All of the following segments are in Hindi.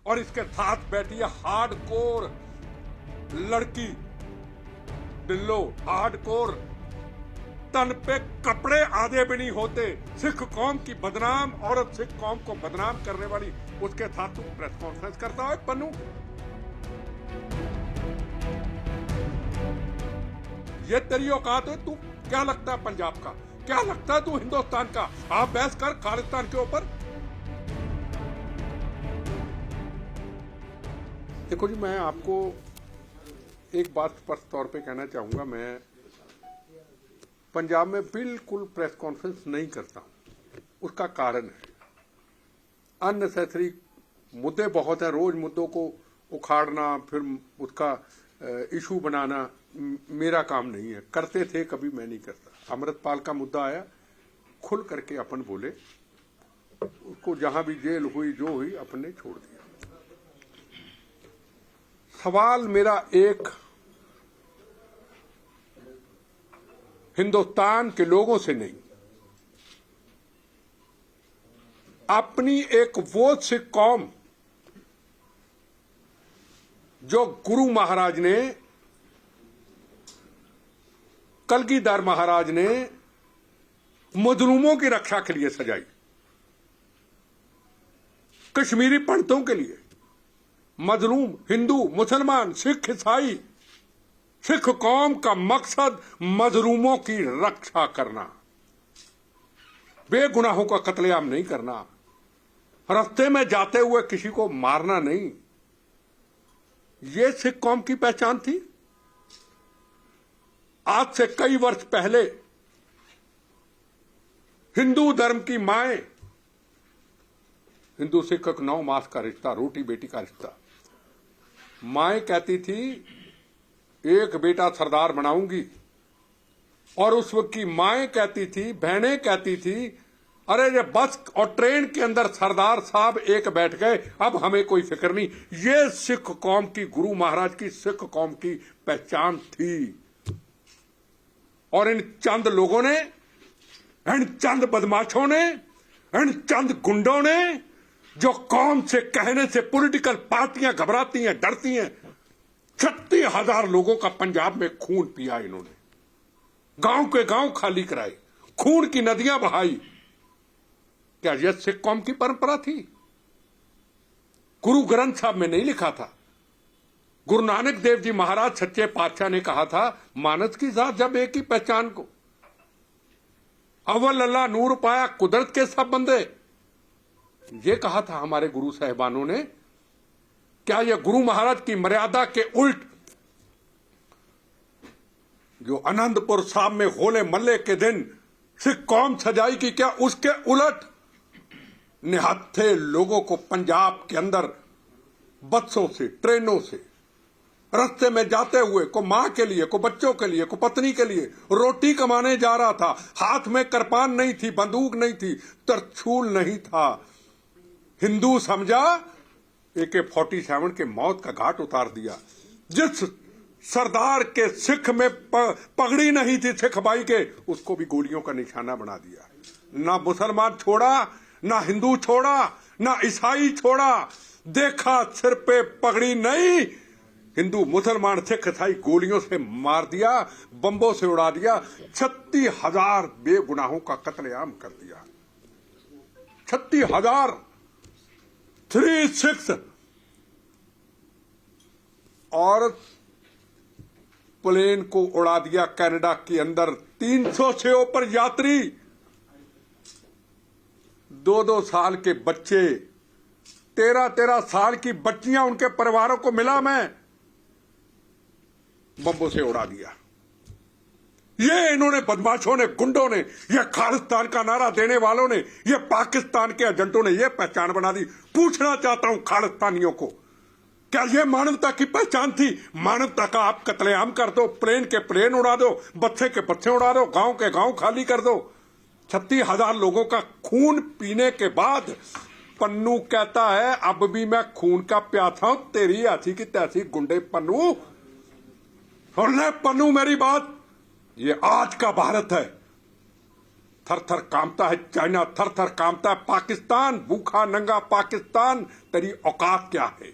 और इसके साथ बैठी है हार्डकोर लड़की दिल्लो, हार्डकोर, तन पे कपड़े आधे भी नहीं होते, सिख कौम की बदनाम औरत, सिख कौम को बदनाम करने वाली, उसके साथ तू प्रेस कॉन्फ्रेंस करता है पन्नू। ये तेरी औकात है? तू क्या लगता है पंजाब का, क्या लगता है तू हिंदुस्तान का? आप बहस कर खालिस्तान के ऊपर। देखो जी, मैं आपको एक बात स्पष्ट तौर पे कहना चाहूंगा, मैं पंजाब में बिल्कुल प्रेस कॉन्फ्रेंस नहीं करता हूं। उसका कारण है अननेसेसरी मुद्दे बहुत हैं, रोज मुद्दों को उखाड़ना, फिर उसका इशू बनाना मेरा काम नहीं है। करते थे कभी, मैं नहीं करता। अमृतपाल का मुद्दा आया, खुल करके अपन बोले, उसको जहां भी जेल हुई जो हुई अपन ने छोड़ दिया। सवाल मेरा एक हिंदुस्तान के लोगों से नहीं, अपनी एक वो सिख कौम जो गुरु महाराज ने, कलगीधर महाराज ने मजलूमों की रक्षा के लिए सजाई, कश्मीरी पंडितों के लिए, मजलूम हिंदू, मुसलमान, सिख, ईसाई, सिख कौम का मकसद मजलूमों की रक्षा करना, बेगुनाहों का कत्लेआम नहीं करना, रास्ते में जाते हुए किसी को मारना नहीं। ये सिख कौम की पहचान थी। आज से कई वर्ष पहले हिंदू धर्म की माएं, हिंदू सिख का 9 मास का रिश्ता, रोटी बेटी का रिश्ता, माएं कहती थी एक बेटा सरदार बनाऊंगी, और उस वक्त की माएं कहती थी, बहनें कहती थी, अरे ये बस और ट्रेन के अंदर सरदार साहब एक बैठ गए, अब हमें कोई फिक्र नहीं। ये सिख कौम की, गुरु महाराज की सिख कौम की पहचान थी। और इन चंद लोगों ने, इन चंद बदमाशों ने, इन चंद गुंडों ने, जो कौम से कहने से पॉलिटिकल पार्टियां घबराती हैं, डरती हैं, 36,000 लोगों का पंजाब में खून पिया इन्होंने, गांव के गांव खाली कराए, खून की नदियां बहाई। क्या यह सिख कौम की परंपरा थी? गुरु ग्रंथ साहब में नहीं लिखा था? गुरु नानक देव जी महाराज सच्चे पातशाह ने कहा था, मानस की जात जब एक ही पहचान को, अव्वल अल्लाह नूर पाया कुदरत के सब बंदे, ये कहा था हमारे गुरु साहिबानों ने। क्या यह गुरु महाराज की मर्यादा के उल्ट, जो आनंदपुर साहब में होले मल्ले के दिन सिख कौम सजाई की, क्या उसके उलट निहत्थे लोगों को पंजाब के अंदर बसों से, ट्रेनों से, रास्ते में जाते हुए, को मां के लिए, को बच्चों के लिए, को पत्नी के लिए रोटी कमाने जा रहा था, हाथ में कृपान नहीं थी, बंदूक नहीं थी, तरछूल नहीं था, हिंदू समझा, AK-47 के मौत का घाट उतार दिया। जिस सरदार के सिख में पगड़ी नहीं थी सिख भाई के, उसको भी गोलियों का निशाना बना दिया। ना मुसलमान छोड़ा, ना हिंदू छोड़ा, ना ईसाई छोड़ा, देखा सिर पे पगड़ी नहीं, हिंदू, मुसलमान, सिख, ईसाई गोलियों से मार दिया, बम्बों से उड़ा दिया, 36,000 बेगुनाहों का कत्लेआम कर दिया। 36,000, 36। और प्लेन को उड़ा दिया कनाडा के अंदर, 300 से ऊपर यात्री, 2-2 साल के बच्चे, 13-13 साल की बच्चियां, उनके परिवारों को मिला मैं, बम्बों से उड़ा दिया। ये इन्होंने बदमाशों ने, गुंडों ने, ये खालिस्तान का नारा देने वालों ने, ये पाकिस्तान के एजेंटों ने ये पहचान बना दी। पूछना चाहता हूं खालिस्तानियों को, क्या ये मानवता की पहचान थी? मानवता का आप कत्लेआम कर दो, प्लेन के प्लेन उड़ा दो, बच्चे के बच्चे उड़ा दो, गांव के गांव खाली कर दो। 36,000 लोगों का खून पीने के बाद पन्नू कहता है अब भी मैं खून का प्यासा हूं, तेरी ऐसी की तैसी गुंडे पन्नू। सुन ले पन्नू मेरी बात, ये आज का भारत है, थर थर कांपता है चाइना, थर थर कांपता है पाकिस्तान, भूखा नंगा पाकिस्तान, तेरी औकात क्या है?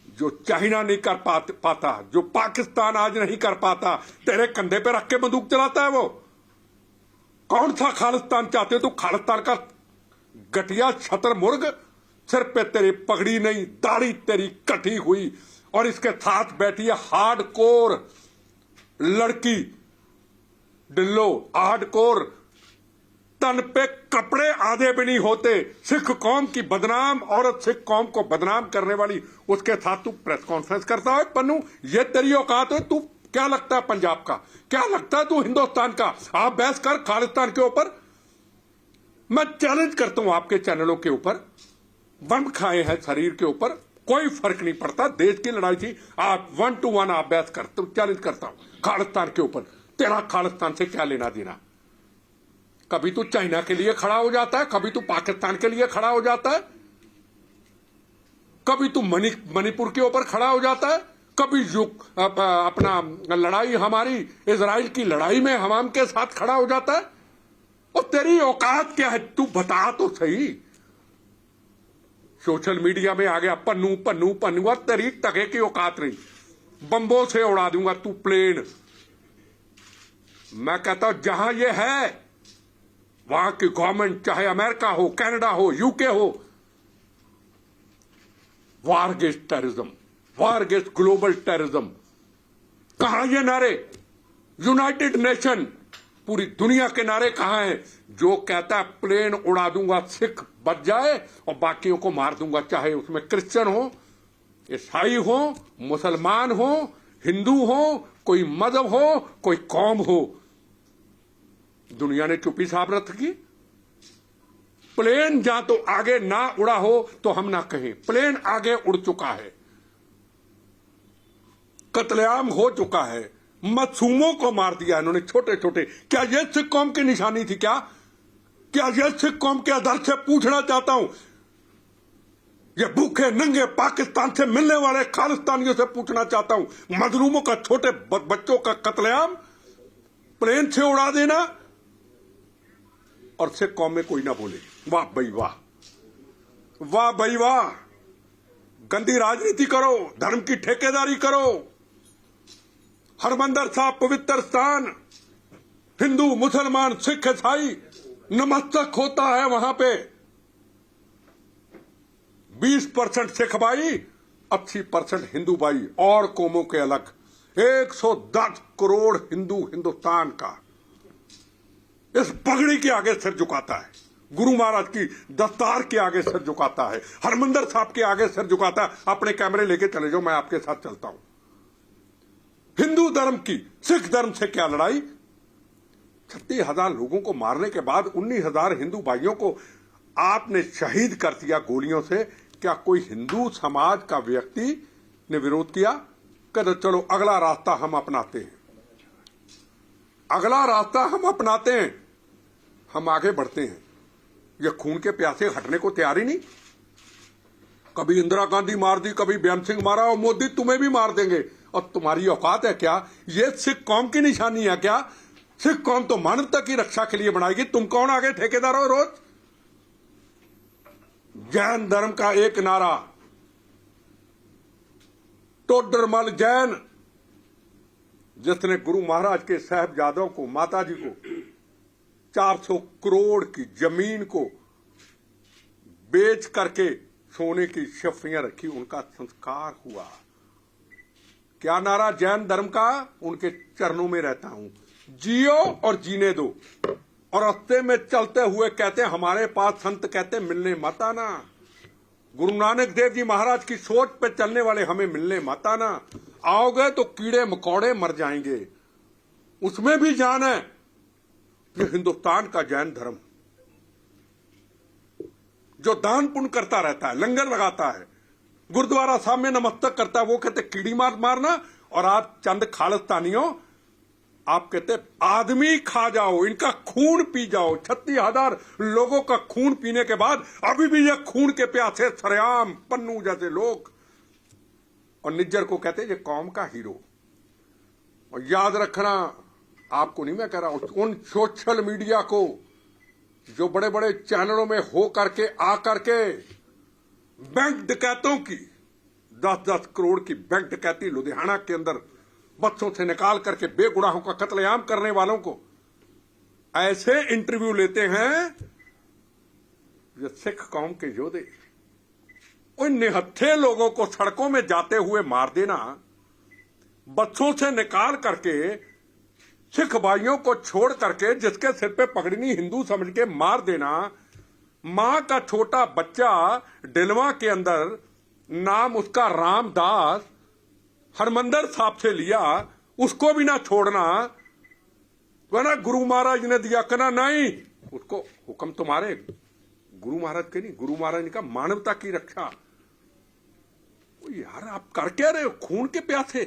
जो चाइना नहीं कर पाता, जो पाकिस्तान आज नहीं कर पाता, तेरे कंधे पे रख के बंदूक चलाता है वो। कौन सा खालिस्तान चाहते हो? तो खालिस्तान का गठिया शतरमुर्ग, सिर पे तेरी पगड़ी नहीं, दाढ़ी तेरी कटी हुई, और इसके साथ बैठी है हार्डकोर लड़की, डिल्लो हार्डकोर, तन पे कपड़े आधे भी नहीं होते, सिख कौम की बदनाम औरत, सिख कौम को बदनाम करने वाली, उसके साथ तू प्रेस कॉन्फ्रेंस करता है? पन्नू, ये तेरी औकात है? तू क्या लगता है पंजाब का? क्या लगता है तू हिंदुस्तान का? आप बहस कर खालिस्तान के ऊपर। मैं चैलेंज करता हूं आपके चैनलों के ऊपर, बम खाए हैं शरीर के ऊपर, कोई फर्क नहीं पड़ता, देश की लड़ाई थी, आप 1 to 1 आप बहस करते हो, चैलेंज करता हूं खालिस्तान के ऊपर। तेरा खालिस्तान से क्या लेना देना? कभी तू चाइना के लिए खड़ा हो जाता है, कभी तू पाकिस्तान के लिए खड़ा हो जाता है, कभी तू मणिपुर के ऊपर खड़ा हो जाता है, कभी अपना लड़ाई, हमारी इजराइल की लड़ाई में हमाम के साथ खड़ा हो जाता है। और तेरी औकात क्या है? तू बता तो सही। सोशल मीडिया में आ गया पन्नू पन्नू पन्नू, तेरी टके की औकात नहीं, बम्बों से उड़ा दूंगा तू प्लेन। मैं कहता हूं जहां ये है वहां की गवर्नमेंट, चाहे अमेरिका हो, कनाडा हो, यूके हो, वार अगेंस्ट टेररिज्म, वार अगेंस्ट ग्लोबल टेररिज्म, कहां ये नारे? यूनाइटेड नेशन, पूरी दुनिया के नारे कहां हैं? जो कहता है प्लेन उड़ा दूंगा, सिख बच जाए और बाकियों को मार दूंगा, चाहे उसमें क्रिश्चियन हो, ईसाई हो, मुसलमान हो, हिंदू हो, कोई मजहब हो, कोई कौम हो, दुनिया ने चुप्पी साफ रखी। प्लेन जहां तो आगे ना उड़ा हो तो हम ना कहें, प्लेन आगे उड़ चुका है, कत्लेआम हो चुका है, मासूमों को मार दिया इन्होंने, छोटे छोटे। क्या यह सिख कौम की निशानी थी? क्या यह सिख कौम के आधार से पूछना चाहता हूं, ये भूखे नंगे पाकिस्तान से मिलने वाले खालिस्तानियों से पूछना चाहता हूं, मजलूमों का, छोटे बच्चों का कत्लेआम प्लेन से उड़ा देना और सिख कौम में कोई ना बोले? वाह भाई वाह, वाह भाई वाह। गंदी राजनीति करो, धर्म की ठेकेदारी करो। हरमंदिर साहब पवित्र स्थान, हिंदू मुसलमान सिख ईसाई नमस्तक होता है वहां पे। 20% सिख भाई, 80% हिंदू भाई, और कौमों के अलग। 110 करोड़ हिंदू हिंदुस्तान का इस पगड़ी के आगे सिर झुकाता है, गुरु महाराज की दस्तार के आगे सिर झुकाता है, हरमंदिर साहब के आगे सिर झुकाता है। अपने कैमरे लेके चले जाओ, मैं आपके साथ चलता हूं। हिंदू धर्म की सिख धर्म से क्या लड़ाई? 36,000 लोगों को मारने के बाद 19,000 हिंदू भाइयों को आपने शहीद कर दिया गोलियों से। क्या कोई हिंदू समाज का व्यक्ति ने विरोध किया? कहते चलो अगला रास्ता हम अपनाते हैं, अगला रास्ता हम अपनाते हैं, हम आगे बढ़ते हैं। ये खून के प्यासे हटने को तैयार ही नहीं। कभी इंदिरा गांधी मार दी, कभी बेअम सिंह मारा, और मोदी तुम्हें भी मार देंगे। और तुम्हारी औकात है क्या? ये सिख कौम की निशानी है क्या? सिख कौम तो मानवता की रक्षा के लिए बनाएगी, तुम कौन आगे ठेकेदार हो रोज? जैन धर्म का एक नारा, टोडरमल जैन, जिसने गुरु महाराज के साहबजादों को, माता जी को 400 करोड़ की जमीन को बेच करके सोने की शफियां रखी, उनका संस्कार हुआ। क्या नारा जैन धर्म का? उनके चरणों में रहता हूं, जियो और जीने दो। और रास्ते में चलते हुए कहते हमारे पास संत कहते मिलने मत आना। गुरु नानक देव जी महाराज की सोच पे चलने वाले हमें मिलने मत आना, आओगे तो कीड़े मकोड़े मर जाएंगे। उसमें भी जान है। ये हिंदुस्तान का जैन धर्म जो दान पुण्य करता रहता है, लंगर लगाता है, गुरुद्वारा साहब में नमस्तक करता है, वो कहते कीड़ी मारना। और आज चंद खालिस्तानियों, आप कहते आदमी खा जाओ, इनका खून पी जाओ। 36,000 लोगों का खून पीने के बाद अभी भी ये खून के प्यासे सरेआम पन्नू जैसे लोग, और निज्जर को कहते ये कौम का हीरो। और याद रखना, आपको नहीं मैं कह रहा हूं, उन सोशल मीडिया को जो बड़े बड़े चैनलों में हो करके आ करके बैंक डकैतों की 10-10 करोड़ की बैंक डकैती लुधियाना के अंदर बच्चों से निकाल करके बेगुनाहों का कत्लेआम करने वालों को ऐसे इंटरव्यू लेते हैं जो सिख कौम के योद्धे। उन निहत्थे लोगों को सड़कों में जाते हुए मार देना, बच्चों से निकाल करके सिख भाइयों को छोड़ करके जिसके सिर पे पगड़ी नहीं हिंदू समझ के मार देना, मां का छोटा बच्चा डिलवा के अंदर नाम उसका रामदास हरमंदर साहब से लिया, उसको भी ना छोड़ना, वरना गुरु महाराज ने दिया कहना नहीं, उसको हुक्म तुम्हारे गुरु महाराज के नहीं, गुरु महाराज ने कहा मानवता की रक्षा। यार आप कर क्या रहे हो? खून के प्यासे,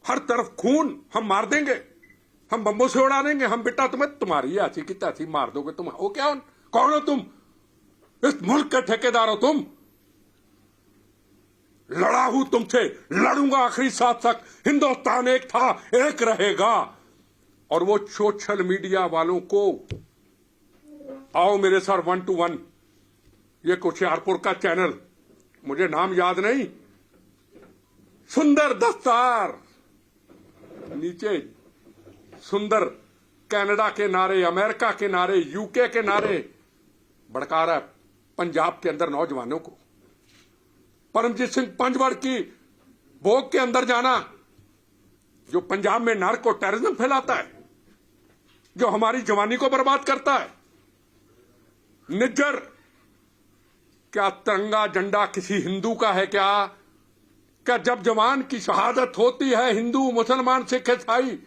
हर तरफ खून, हम मार देंगे, हम बम्बों से उड़ा देंगे, हम बेटा तुम्हें तुम्हारी ऐसी की तैसी मार दोगे, तुम हो क्या? कौन हो तुम? इस मुल्क के ठेकेदार हो तुम? लड़ा हूं तुमसे, लड़ूंगा आखिरी सांस तक। हिंदुस्तान एक था, एक रहेगा। और वो सोशल मीडिया वालों को आओ मेरे सर 1 to 1, ये होशियारपुर का चैनल, मुझे नाम याद नहीं, सुंदर दस्तार, नीचे सुंदर कनाडा के नारे, अमेरिका के नारे, यूके के नारे भड़का रहा है पंजाब के अंदर नौजवानों को। परमजीत सिंह पंजवाड़ की भोग के अंदर जाना, जो पंजाब में नार्को टेररिज्म फैलाता है, जो हमारी जवानी को बर्बाद करता है। निज्जर, क्या तिरंगा झंडा किसी हिंदू का है क्या? क्या जब जवान की शहादत होती है हिंदू मुसलमान सिख ईसाई,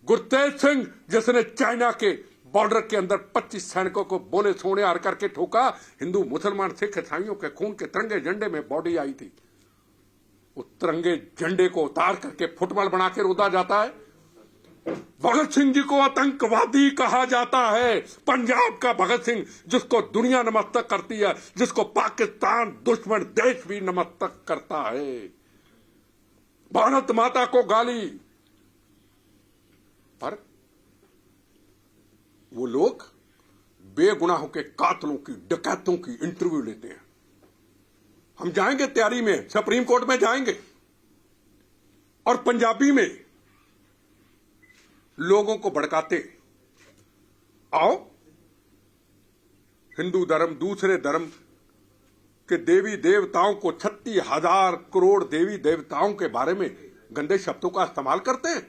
गुरतेज सिंह जिसने चाइना के बॉर्डर के अंदर 25 सैनिकों को बोले सोने हार करके ठोका, हिंदू मुसलमान सिख ईसाइयों के खून के तिरंगे झंडे में बॉडी आई थी। उस तिरंगे झंडे को उतार करके फुटबॉल बना के रोता जाता है। भगत सिंह जी को आतंकवादी कहा जाता है। पंजाब का भगत सिंह, जिसको दुनिया नमस्तक करती है, जिसको पाकिस्तान दुश्मन देश भी नमस्तक करता है। भारत माता को गाली, पर वो लोग बेगुनाहों के कातलों की, डकैतों की इंटरव्यू लेते हैं। हम जाएंगे तैयारी में, सुप्रीम कोर्ट में जाएंगे और पंजाबी में लोगों को भड़काते, आओ हिंदू धर्म दूसरे धर्म के देवी देवताओं को 36,000 करोड़ देवी देवताओं के बारे में गंदे शब्दों का इस्तेमाल करते हैं।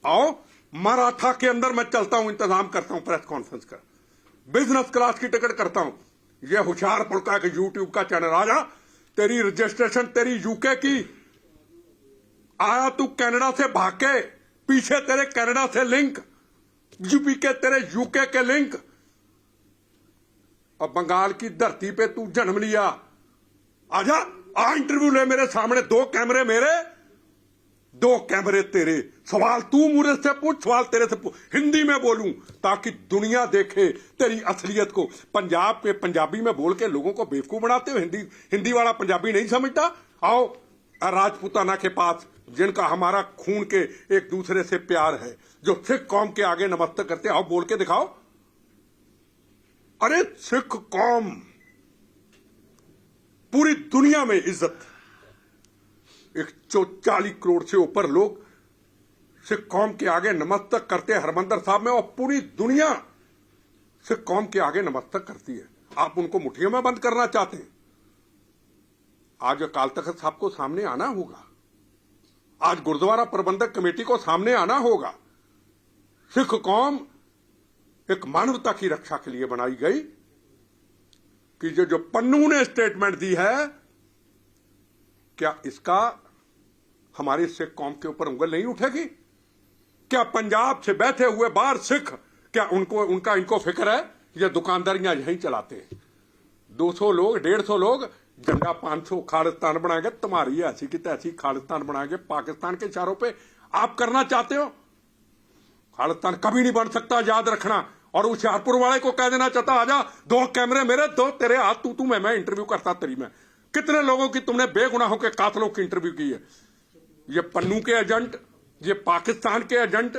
आओ मराठा के अंदर मैं चलता हूं, इंतजाम करता हूं प्रेस कॉन्फ्रेंस का, बिजनेस क्लास की टिकट करता हूं। यह होशियारपुर का एक यूट्यूब का चैनल, आ जा, तेरी रजिस्ट्रेशन तेरी यूके की, आया तू कनाडा से भाग के, पीछे तेरे कनाडा से लिंक, यूपी के तेरे यूके के लिंक, और बंगाल की धरती पे तू जन्म लिया। आजा, आ इंटरव्यू ले मेरे सामने, 2 कैमरे मेरे, 2 कैमरे तेरे, सवाल तू मुझे से पूछ, सवाल तेरे से पूछ, हिंदी में बोलूं ताकि दुनिया देखे तेरी असलियत को। पंजाब के पंजाबी में बोल के लोगों को बेवकूफ बनाते हो। हिंदी वाला पंजाबी नहीं समझता। आओ राजपूताना के पास, जिनका हमारा खून के एक दूसरे से प्यार है, जो सिख कौम के आगे नमस्तक करते, आओ बोल के दिखाओ। अरे सिख कौम, पूरी दुनिया में इज्जत, 140 करोड़ से ऊपर लोग सिख कौम के आगे नमस्तक करते हैं हरमंदर साहब में, और पूरी दुनिया सिख कौम के आगे नमस्तक करती है। आप उनको मुट्ठियों में बंद करना चाहते हैं। आज अकाल तख्त साहब को सामने आना होगा, आज गुरुद्वारा प्रबंधक कमेटी को सामने आना होगा। सिख कौम एक मानवता की रक्षा के लिए बनाई गई कि जो पन्नू ने स्टेटमेंट दी है, क्या इसका हमारी सिख कौम के ऊपर उंगल नहीं उठेगी? क्या पंजाब से बैठे हुए बाहर सिख, क्या इनको फिक्र है? ये दुकानदारियां यहीं चलाते हैं। 200 लोग 150 लोग झंडा 500 खालिस्तान बनाएंगे, तुम्हारी ऐसी की तैसी खालिस्तान बनाएंगे पाकिस्तान के इशारों पे। आप करना चाहते हो? खालिस्तान कभी नहीं बन सकता, याद रखना। और होशियारपुर वाले को कह देना चाहता, आजा, 2 कैमरे मेरे, 2 तेरे हाथ, तू मैं इंटरव्यू करता तेरी में। कितने लोगों की तुमने बेगुनाहों के कातलों की इंटरव्यू की है? ये पन्नू के एजेंट, ये पाकिस्तान के एजेंट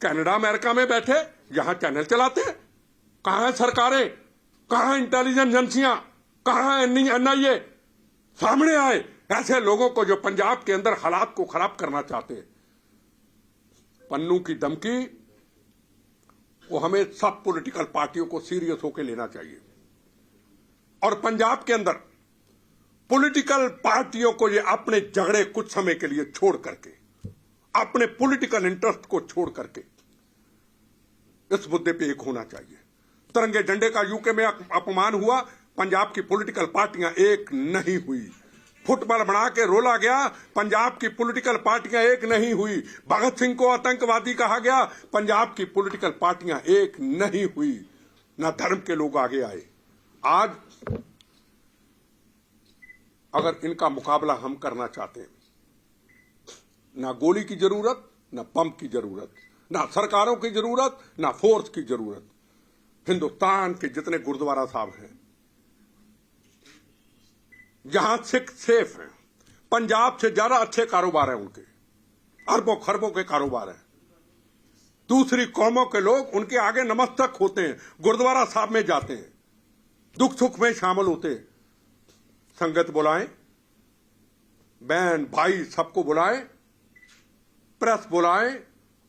कनाडा अमेरिका में बैठे यहां चैनल चलाते हैं। कहां है सरकारें, कहां इंटेलिजेंस एजेंसियां, कहां एनआईए? सामने आए ऐसे लोगों को जो पंजाब के अंदर हालात को खराब करना चाहते हैं। पन्नू की धमकी वो हमें सब पॉलिटिकल पार्टियों को सीरियस होकर लेना चाहिए और पंजाब के अंदर पॉलिटिकल पार्टियों को ये अपने झगड़े कुछ समय के लिए छोड़ करके, अपने पॉलिटिकल इंटरेस्ट को छोड़ करके इस मुद्दे पे एक होना चाहिए। तिरंगे झंडे का यूके में अपमान हुआ, पंजाब की पॉलिटिकल पार्टियां एक नहीं हुई। फुटबॉल बना के रोला गया, पंजाब की पॉलिटिकल पार्टियां एक नहीं हुई। भगत सिंह को आतंकवादी कहा गया, पंजाब की पॉलिटिकल पार्टियां एक नहीं हुई। ना धर्म के लोग आगे आए। आज अगर इनका मुकाबला हम करना चाहते हैं, ना गोली की जरूरत, ना पंप की जरूरत, ना सरकारों की जरूरत, ना फोर्स की जरूरत। हिंदुस्तान के जितने गुरुद्वारा साहब हैं जहां सिख सेफ हैं, पंजाब से ज्यादा अच्छे कारोबार हैं उनके, अरबों खरबों के कारोबार हैं। दूसरी कौमों के लोग उनके आगे नमस्तक होते हैं, गुरुद्वारा साहब में जाते हैं, दुख सुख में शामिल होते हैं। संगत बुलाएं, बहन भाई सबको बुलाएं, प्रेस बुलाएं,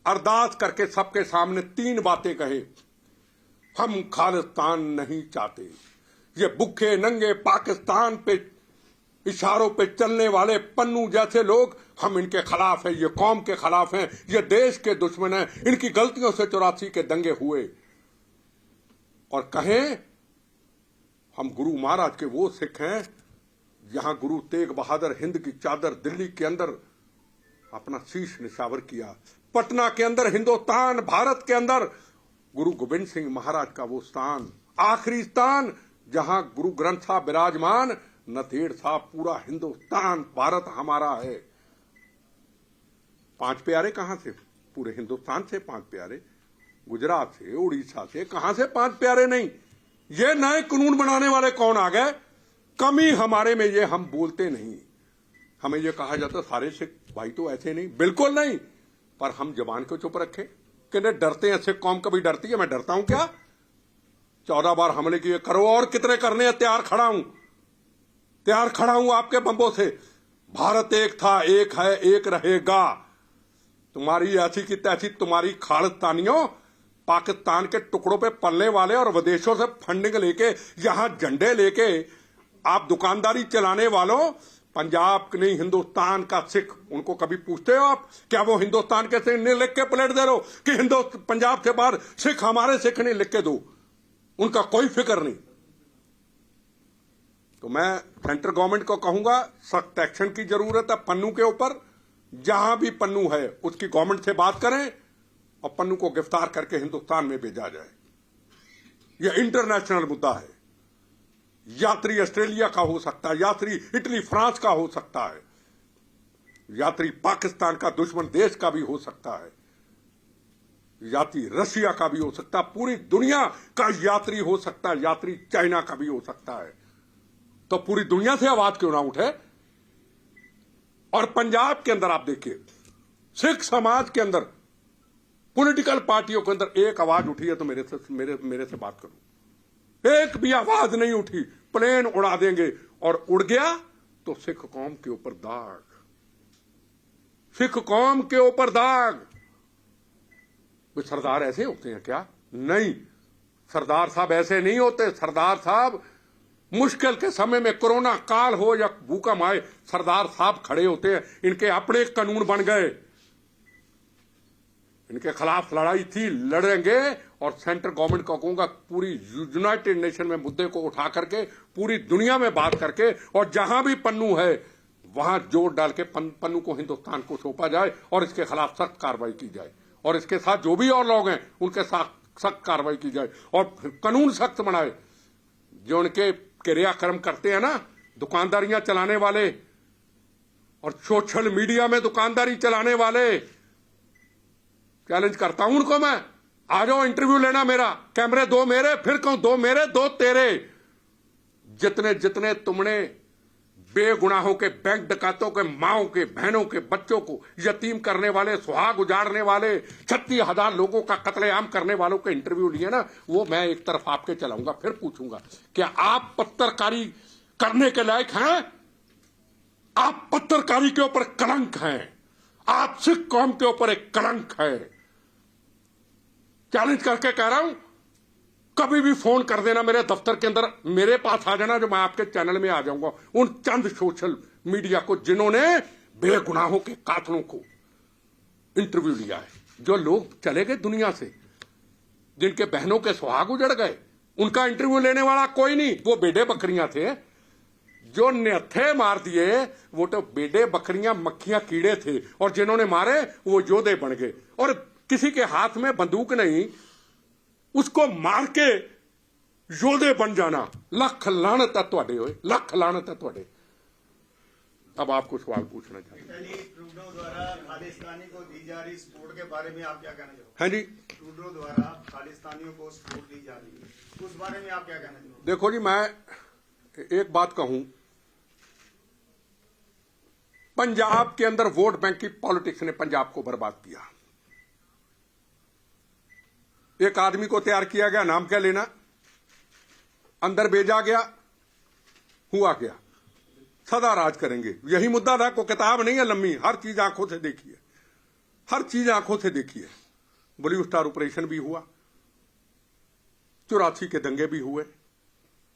अरदास करके सबके सामने 3 बातें कहें। हम खालिस्तान नहीं चाहते। ये भूखे नंगे पाकिस्तान पे इशारों पे चलने वाले पन्नू जैसे लोग, हम इनके खिलाफ हैं, ये कौम के खिलाफ हैं, ये देश के दुश्मन हैं। इनकी गलतियों से 84 के दंगे हुए। और कहें हम गुरु महाराज के वो सिख हैं जहां गुरु तेग बहादुर हिंद की चादर दिल्ली के अंदर अपना शीश निशावर किया। पटना के अंदर, हिंदुस्तान भारत के अंदर गुरु गोविंद सिंह महाराज का वो स्थान, आखिरी स्थान जहां गुरु ग्रंथ साहब विराजमान, नंदेड़ साहब, पूरा हिंदुस्तान भारत हमारा है। 5 प्यारे कहां से? पूरे हिंदुस्तान से 5 प्यारे, गुजरात से, उड़ीसा से, कहां से 5 प्यारे नहीं? ये नए कानून बनाने वाले कौन आ गए? कमी हमारे में ये हम बोलते नहीं। हमें ये कहा जाता सारे सिख भाई तो ऐसे नहीं, बिल्कुल नहीं, पर हम जबान को चुप रखे कि डरते हैं। सिख कौम कभी डरती है? मैं डरता हूं क्या? 14 बार हमले किए, करो और कितने करने हैं, तैयार खड़ा हूं आपके बंबों से। भारत एक था, एक है, एक रहेगा। तुम्हारी ऐसी की तैसी तुम्हारी खालिस्तानियों, पाकिस्तान के टुकड़ों पे पलने वाले और विदेशों से फंडिंग लेके यहां झंडे लेके आप दुकानदारी चलाने वालों, पंजाब के नहीं हिंदुस्तान का सिख, उनको कभी पूछते हो आप? क्या वो हिंदुस्तान के सिख नहीं लिख के प्लेट दे रहे हो कि पंजाब से बाहर सिख हमारे सिख नहीं लिख के दो? उनका कोई फिक्र नहीं। तो मैं सेंट्रल गवर्नमेंट को कहूंगा, सख्त एक्शन की जरूरत है पन्नू के ऊपर। जहां भी पन्नू है उसकी गवर्नमेंट से बात करें और पन्नू को गिरफ्तार करके हिंदुस्तान में भेजा जाए। यह इंटरनेशनल मुद्दा है। यात्री ऑस्ट्रेलिया का हो सकता है, यात्री इटली फ्रांस का हो सकता है, यात्री पाकिस्तान का दुश्मन देश का भी हो सकता है, यात्री रशिया का भी हो सकता है, पूरी दुनिया का यात्री हो सकता है, यात्री चाइना का भी हो सकता है। तो पूरी दुनिया से आवाज क्यों ना उठे? और पंजाब के अंदर आप देखिए, सिख समाज के अंदर, पॉलिटिकल पार्टियों के अंदर एक आवाज उठी है तो मेरे से बात करूं। एक भी आवाज नहीं उठी। प्लेन उड़ा देंगे और उड़ गया तो सिख कौम के ऊपर दाग, सिख कौम के ऊपर दाग। वे सरदार ऐसे होते हैं क्या? नहीं, सरदार साहब ऐसे नहीं होते। सरदार साहब मुश्किल के समय में, कोरोना काल हो या भूकंप आए, सरदार साहब खड़े होते हैं। इनके अपने कानून बन गए, इनके खिलाफ लड़ाई थी, लड़ेंगे। और सेंट्रल गवर्नमेंट को कहूंगा, पूरी यूनाइटेड नेशन में मुद्दे को उठा करके, पूरी दुनिया में बात करके, और जहां भी पन्नू है वहां जोर डाल के पन्नू को हिंदुस्तान को सौंपा जाए और इसके खिलाफ सख्त कार्रवाई की जाए। और इसके साथ जो भी और लोग हैं उनके साथ सख्त कार्रवाई की जाए और कानून सख्त बनाए। जो उनके क्रियाक्रम करते हैं ना, दुकानदारियां चलाने वाले और सोशल मीडिया में दुकानदारी चलाने वाले, चैलेंज करता हूं उनको मैं, आ जाओ इंटरव्यू लेना मेरा, कैमरे 2 मेरे, फिर कहूं 2 मेरे 2 तेरे। जितने जितने तुमने बेगुनाहों के बैंक डकैतों के माओं के बहनों के बच्चों को यतीम करने वाले, सुहाग उजाड़ने वाले, 36,000 लोगों का कत्लेआम करने वालों के इंटरव्यू लिए ना, वो मैं एक तरफ आपके चलाऊंगा, फिर पूछूंगा क्या आप पत्रकारी करने के लायक हैं? आप पत्रकारी के ऊपर कलंक हैं, आप सिख कौम के ऊपर एक कलंक है। चैलेंज करके कह रहा हूं, कभी भी फोन कर देना मेरे दफ्तर के अंदर, मेरे पास आ जाना, जो मैं आपके चैनल में आ जाऊंगा उन चंद सोशल मीडिया को जिन्होंने बेगुनाहों के कातलों को इंटरव्यू लिया है। जो लोग चले गए दुनिया से, जिनके बहनों के सुहाग उजड़ गए, उनका इंटरव्यू लेने वाला कोई नहीं। वो बेडे बकरियां थे जो निहत्थे मार दिए, वो तो बेडे बकरियां मक्खियां कीड़े थे, और जिन्होंने मारे वो योद्धे बन गए। और किसी के हाथ में बंदूक नहीं, उसको मार के योद्धे बन जाना, लख लानत है तुहाडे, ओए लख लानत है तुहाडे। अब आपको सवाल पूछना चाहिए। ट्रूडो द्वारा खालिस्तानी को दी जा रही सपोर्ट के बारे में आप क्या कहना चाहोगे? हाँ जी, ट्रूडो द्वारा खालिस्तानियों को सपोर्ट दी जा रही है, उस बारे में आप क्या कहना चाहोगे? देखो जी, मैं एक बात कहूं, पंजाब के अंदर वोट बैंक की पॉलिटिक्स ने पंजाब को बर्बाद किया। एक आदमी को तैयार किया गया, नाम क्या लेना, अंदर भेजा गया, हुआ क्या, सदा राज करेंगे, यही मुद्दा था। कोई किताब नहीं है लम्बी, हर चीज आंखों से देखिए, हर चीज आंखों से देखिए। ब्लू स्टार ऑपरेशन भी हुआ, 84 के दंगे भी हुए,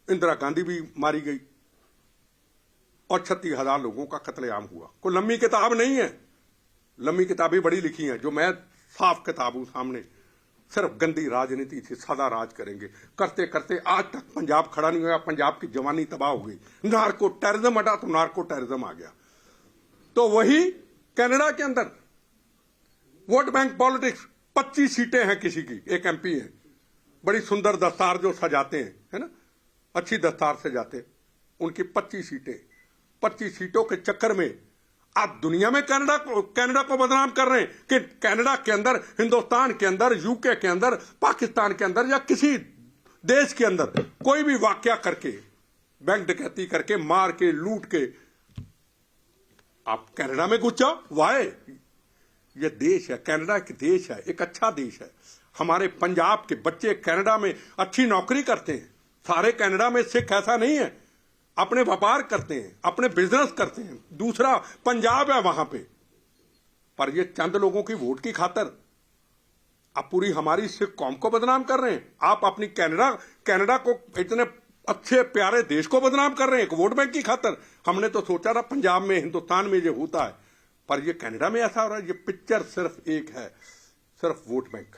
इंदिरा गांधी भी मारी गई, और 36,000 लोगों का कत्लेआम हुआ। कोई लंबी किताब नहीं है, लंबी किताबें बड़ी लिखी हैं, जो मैं साफ किताब हूं सामने। सिर्फ गंदी राजनीति से सदा राज करेंगे, करते करते आज तक पंजाब खड़ा नहीं हुआ। पंजाब की जवानी तबाह हो गई, नार्को टेररिज्म हटा तो नार्को टेररिज्म आ गया। तो वही कनाडा के अंदर वोट बैंक पॉलिटिक्स, 25 सीटें हैं किसी की, एक एमपी है, बड़ी सुंदर दस्तार जो सजाते हैं, है ना, अच्छी दस्तार सजाते, उनकी 25 सीटें, 25 सीटों के चक्कर में आप दुनिया में कनाडा को बदनाम कर रहे हैं कि कनाडा के अंदर, हिंदुस्तान के अंदर, यूके के अंदर, पाकिस्तान के अंदर या किसी देश के अंदर कोई भी वाकया करके, बैंक डकैती करके, मार के, लूट के आप कनाडा में घुस जाओ। वाह, यह देश है, कनाडा एक देश है, एक अच्छा देश है। हमारे पंजाब के बच्चे कनाडा में अच्छी नौकरी करते हैं। सारे कनाडा में सिख ऐसा नहीं है, अपने व्यापार करते हैं, अपने बिजनेस करते हैं। दूसरा पंजाब है वहां पे, पर ये चंद लोगों की वोट की खातर आप पूरी हमारी सिख कौम को बदनाम कर रहे हैं। आप अपनी कनाडा को, इतने अच्छे प्यारे देश को बदनाम कर रहे हैं एक वोट बैंक की खातर। हमने तो सोचा था पंजाब में, हिंदुस्तान में ये होता है, पर ये कनाडा में ऐसा हो रहा है। ये पिक्चर सिर्फ एक है, सिर्फ वोट बैंक।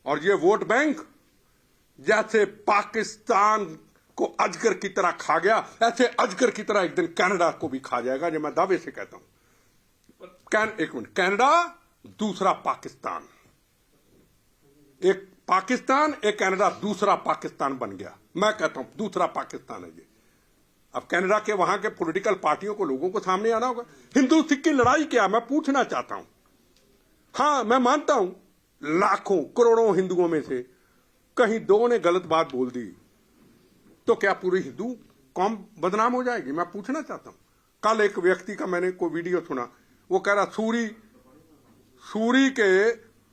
और ये वोट बैंक जैसे पाकिस्तान को अजगर की तरह खा गया, ऐसे अजगर की तरह एक दिन कनाडा को भी खा जाएगा, जो मैं दावे से कहता हूं। एक मिनट, कनाडा दूसरा पाकिस्तान, एक पाकिस्तान एक कनाडा, दूसरा पाकिस्तान बन गया। मैं कहता हूं दूसरा पाकिस्तान है ये। अब कनाडा के वहां के पॉलिटिकल पार्टियों को, लोगों को सामने आना होगा। हिंदू सिख की लड़ाई क्या, मैं पूछना चाहता हूं। हां, मैं मानता हूं लाखों करोड़ों हिंदुओं में से कहीं दो ने गलत बात बोल दी तो क्या पूरी हिंदू कौम बदनाम हो जाएगी? मैं पूछना चाहता हूं। कल एक व्यक्ति का मैंने कोई वीडियो सुना, वो कह रहा सूरी के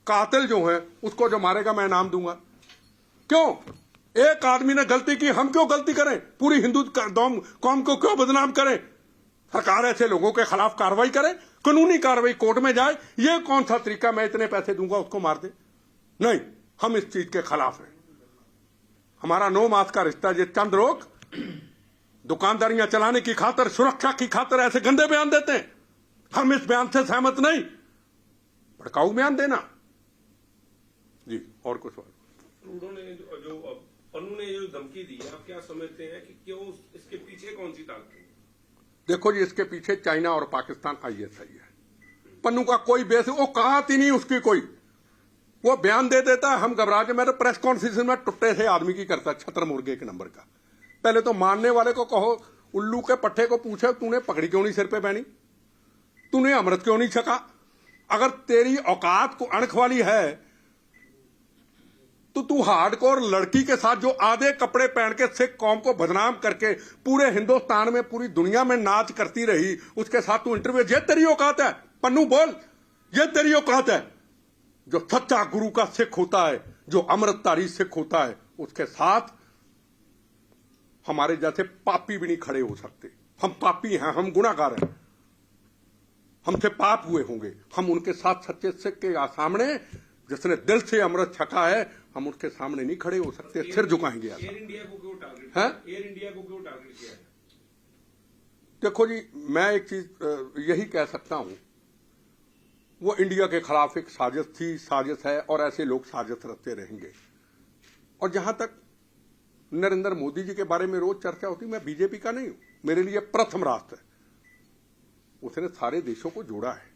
कातिल जो है उसको जो मारेगा मैं नाम दूंगा। क्यों? एक आदमी ने गलती की, हम क्यों गलती करें? पूरी हिंदू कौम को क्यों बदनाम करें? सरकार ऐसे लोगों के खिलाफ कार्रवाई करे, कानूनी कार्रवाई कोर्ट में जाए। ये कौन सा तरीका, मैं इतने पैसे दूंगा उसको मार दे? नहीं, हम इस चीज के खिलाफ हैं। हमारा 9 मास का रिश्ता, ये चंद लोग दुकानदारियां चलाने की खातर, सुरक्षा की खातर ऐसे गंदे बयान देते हैं। हम इस बयान से सहमत नहीं। भड़काऊ बयान देना जी। और कुछ सवाल? ट्रूडो ने जो पन्नू ने जो धमकी दी, आप क्या समझते हैं कि क्यों, इसके पीछे कौन सी ताकत है? देखो जी, इसके पीछे चाइना और पाकिस्तान ISI है। पन्नू का कोई बेस, वो कहात ही नहीं उसकी कोई, वो बयान दे देता है, हम घबरा के। मैं तो प्रेस कॉन्फ्रेंस में टुट्टे से आदमी की करता, छतर मुर्गे के नंबर का। पहले तो मानने वाले को कहो, उल्लू के पट्टे को पूछे, तूने पगड़ी क्यों नहीं सिर पे पहनी, तूने अमृत क्यों नहीं छका? अगर तेरी औकात को अणख वाली है तो तू हार्डकोर लड़की के साथ जो आधे कपड़े पहन के सिख कौम को बदनाम करके पूरे हिंदुस्तान में पूरी दुनिया में नाच करती रही, उसके साथ तू इंटरव्यू, ये तेरी औकात है? पन्नू बोल, ये तेरी औकात है? जो सच्चा गुरु का सिख होता है, जो अमृतधारी सिख होता है, उसके साथ हमारे जैसे पापी भी नहीं खड़े हो सकते। हम पापी हैं, हम गुनाहगार हैं, हमसे पाप हुए होंगे, हम उनके साथ सच्चे सिख के सामने, जिसने दिल से अमृत छका है, हम उसके सामने नहीं खड़े हो सकते, सिर झुकाएंगे। एयर इंडिया को क्यों टारगेट है? एयर इंडिया को क्यों टारगेट किया है? देखो जी, मैं एक चीज यही कह सकता हूं, वो इंडिया के खिलाफ एक साजिश थी, साजिश है, और ऐसे लोग साजिश रचते रहेंगे। और जहां तक नरेंद्र मोदी जी के बारे में रोज चर्चा होती, मैं बीजेपी का नहीं हूं, मेरे लिए प्रथम राष्ट्र है, उसने सारे देशों को जोड़ा है,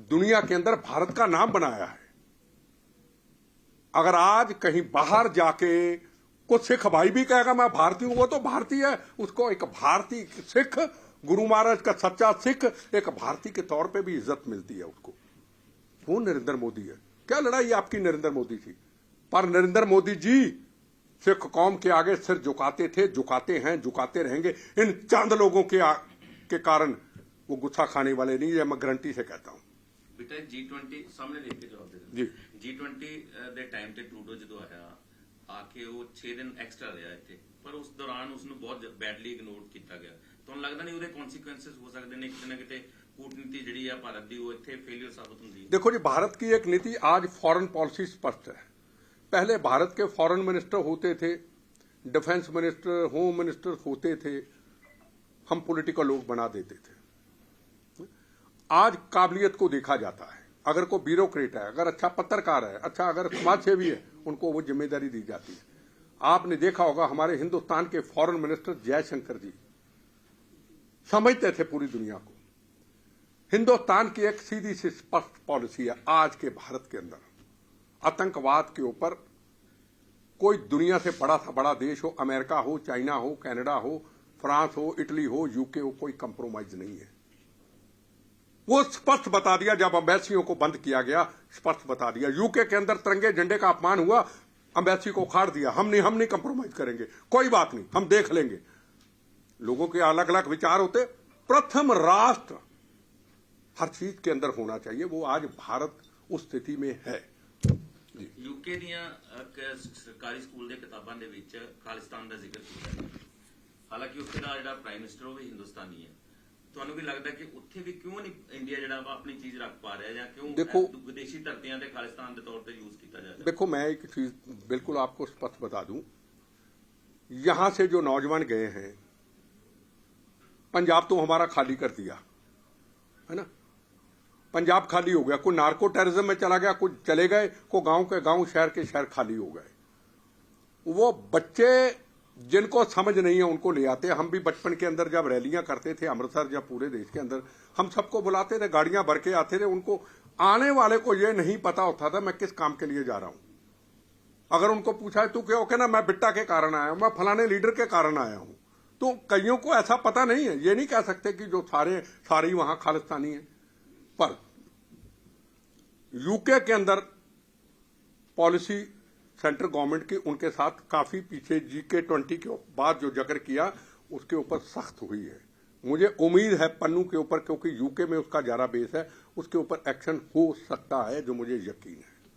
दुनिया के अंदर भारत का नाम बनाया है। अगर आज कहीं बाहर जाके कुछ सिख भाई भी कहेगा मैं भारतीय हूं, वो तो भारतीय है, उसको एक भारतीय सिख, गुरु महाराज का सच्चा सिख, एक भारतीय के तौर पे भी इज्जत मिलती है उसको। वो नरेंद्र मोदी है। क्या लड़ाई आपकी नरेंद्र मोदी थी? पर नरेंद्र मोदी जी सिख कौम के आगे सिर झुकाते थे, झुकाते हैं, झुकाते रहेंगे। इन चंद लोगों के कारण वो गुस्सा खाने वाले नहीं है, मैं गारंटी से कहता हूं। बेटा G20 ਸਾਹਮਣੇ ਦੇਖ ਕੇ ਜਵਾਬ ਦੇ ਜੀ। G20 ਦੇ ਟਾਈਮ ਤੇ ਟਰੂਡੋ ਜਦੋਂ ਆਇਆ ਆ ਕੇ ਉਹ 6 ਦਿਨ ਐਕਸਟਰਾ ਰਿਹਾ ਇੱਥੇ, ਪਰ ਉਸ ਦੌਰਾਨ ਉਸ ਨੂੰ ਬਹੁਤ ਬੈਡਲੀ ਇਗਨੋਰ ਕੀਤਾ ਗਿਆ। ਤੁਹਾਨੂੰ ਲੱਗਦਾ ਨਹੀਂ ਉਹਦੇ ਕਨਸੀਕੁਐਂਸਸ ਹੋ ਸਕਦੇ ਨੇ ਕਿਤੇ ਨਾ ਕਿਤੇ ਕੂਟਨੀਤੀ ਜਿਹੜੀ ਆ ਭਾਰਤ ਦੀ ਉਹ ਇੱਥੇ ਫੇਲਿयर साबित ਹੁੰਦੀ ਹੈ? देखो जी, भारत की एक नीति, आज फॉरेन पॉलिसी स्पष्ट है। पहले भारत के फॉरेन मिनिस्टर होते थे, डिफेंस मिनिस्टर, होम मिनिस्टर होते थे, हम पॉलिटिकल लोग बना देते थे। आज काबिलियत को देखा जाता है। अगर कोई ब्यूरोक्रेट है, अगर अच्छा पत्रकार है, अच्छा अगर समाज सेवी है, उनको वो जिम्मेदारी दी जाती है। आपने देखा होगा हमारे हिंदुस्तान के फॉरेन मिनिस्टर जयशंकर जी समझते थे पूरी दुनिया को। हिंदुस्तान की एक सीधी सी स्पष्ट पॉलिसी है आज के भारत के अंदर, आतंकवाद के ऊपर कोई दुनिया से बड़ा सा बड़ा देश हो, अमेरिका हो, चाइना हो, कनाडा हो, फ्रांस हो, इटली हो, यूके हो, कोई कंप्रोमाइज नहीं है। वो स्पष्ट बता दिया, जब अम्बेसियों को बंद किया गया, स्पष्ट बता दिया। यूके के अंदर तिरंगे झंडे का अपमान हुआ, अम्बेसी को उखाड़ दिया, हम नहीं कंप्रोमाइज करेंगे, कोई बात नहीं, हम देख लेंगे। लोगों के अलग अलग विचार होते, प्रथम राष्ट्र हर चीज के अंदर होना चाहिए, वो आज भारत उस स्थिति में है। यूके ਦੀਆਂ ਸਰਕਾਰੀ ਸਕੂਲ ਦੇ ਕਿਤਾਬਾਂ ਦੇ ਵਿੱਚ ਖਾਲਿਸਤਾਨ ਦਾ ਜ਼ਿਕਰ ਕੀਤਾ ਹੈ। ਹਾਲਾਂਕਿ ਉੱਥੇ ਦਾ ਜਿਹੜਾ ਪ੍ਰਾਈਮ ਮਿਨਿਸਟਰ ਉਹ ਵੀ ਹਿੰਦੁਸਤਾਨੀ ਹੈ। ਤੁਹਾਨੂੰ ਵੀ ਲੱਗਦਾ ਕਿ ਉੱਥੇ ਵੀ ਕਿਉਂ ਨਹੀਂ ਇੰਡੀਆ ਜਿਹੜਾ ਵਾ ਆਪਣੀ ਚੀਜ਼ ਰੱਖ ਪਾ ਰਿਹਾ, ਜਾਂ ਕਿਉਂ देखो, ਵਿਦੇਸ਼ੀ ਧਰਤੀਆਂ ਤੇ ਖਾਲਿਸਤਾਨ ਦੇ ਤੌਰ ਤੇ ਯੂਜ਼ ਕੀਤਾ ਜਾ ਰਿਹਾ? देखो, मैं एक चीज बिल्कुल आपको स्पष्ट बता दूं, यहां से जो नौजवान गए हैं, पंजाब तो हमारा खाली कर दिया है ना, पंजाब खाली हो गया, कोई नार्को टेररिज्म में चला गया, कुछ चले गए, को गांव के गांव, शहर के शहर खाली हो गए। वो बच्चे जिनको समझ नहीं है उनको ले आते। हम भी बचपन के अंदर जब रैलियां करते थे अमृतसर या पूरे देश के अंदर, हम सबको बुलाते थे, गाड़ियां भर के आते थे, उनको आने वाले को ये नहीं पता होता था मैं किस काम के लिए जा रहा हूं। अगर उनको पूछा तू क्या, कहना मैं बिट्टा के कारण आया हूं, मैं फलाने लीडर के कारण आया हूं। तो कईयों को ऐसा पता नहीं है, ये नहीं कह सकते कि जो सारे ही वहां खालिस्तानी है। पर यूके के अंदर पॉलिसी सेंट्रल गवर्नमेंट की उनके साथ काफी पीछे G20 के बाद जो जिक्र किया उसके ऊपर सख्त हुई है। मुझे उम्मीद है पन्नू के ऊपर, क्योंकि यूके में उसका ज्यादा बेस है, उसके ऊपर एक्शन हो सकता है, जो मुझे यकीन है।